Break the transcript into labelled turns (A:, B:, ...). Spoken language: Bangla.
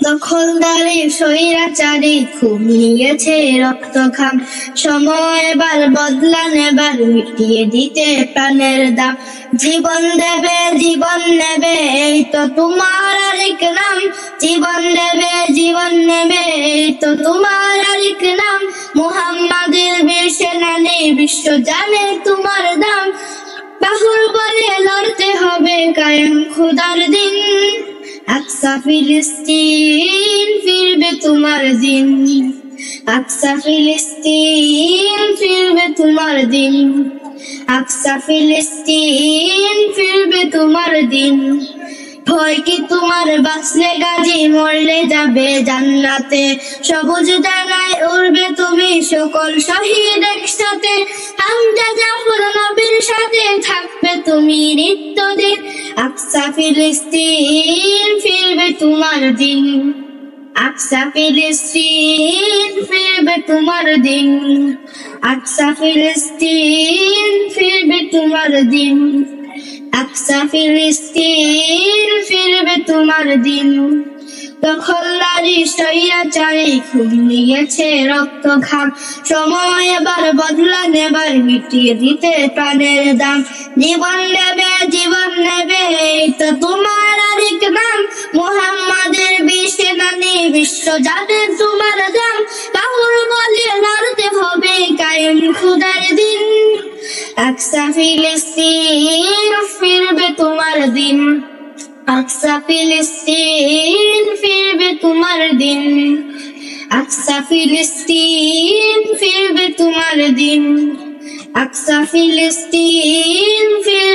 A: দখলদারি স্বৈরাচারী খুব নিয়েছে রক্ত ঘাম, সময় এবার বদলা নেবার, মিটিয়ে দিতে প্রাণের দাম। জীবন দেবে জীবন নেবে এই তো তোমার আরেক নাম, জীবন দেবে জীবন নেবে এই তো তোমার আরেক নাম। মুহাম্মাদের বীর সেনানী বিশ্ব জানে তোমার দাম, বাহুর বলে লড়তে হবে কায়েম খোদার দিন। আকসা ফিলিস্তিন ফিরবে তোমার দিন, আকসা ফিলিস্তিন ফিরবে তোমার দিন, আকসা ফিলিস্তিন ফিরবে তোমার দিন। ভয় কি তোমার বাঁচলে গাজী, মরলে যাবে জান্নাতে। সবুজ ডানায় উড়বে তুমি সকল শহীদ একসাথে, হামজা জাফর নবীর সাথে থাকবে তুমি নিত্যদিন। আকসা ফিলিস্তিন ফিরবে তোমার দিন, আকসা ফিলিস্তিন ফিরবে তোমার দিন, আকসা ফিলিস্তিন ফিরবে তোমার দিন, আকসা ফিলিস্তিন ফিরবে তোমার দিন। দখলদারি স্বৈরাচারী খুব নিয়েছে রক্ত ঘাম, সময় এবার বদলা নেবার, মিটিয়ে দিতে প্রাণের দাম। জীবন নেবে জীবন নেবে এই তো তোমার আরেক নাম, মুহাম্মাদের বীর সেনানী বিশ্ব জানে তোমার দাম। বাহুর বলে লড়তে হবে কায়েম খোদার দিন, আকসা ফিলিস্তিন ফিরবে তোমার দিন, আকসা ফিলিস্তিন ফিরবে তোমার দিন, আকসা ফিলিস্তিন ফিরবে তোমার দিন, আকসা ফিলিস্তিন ফিরবে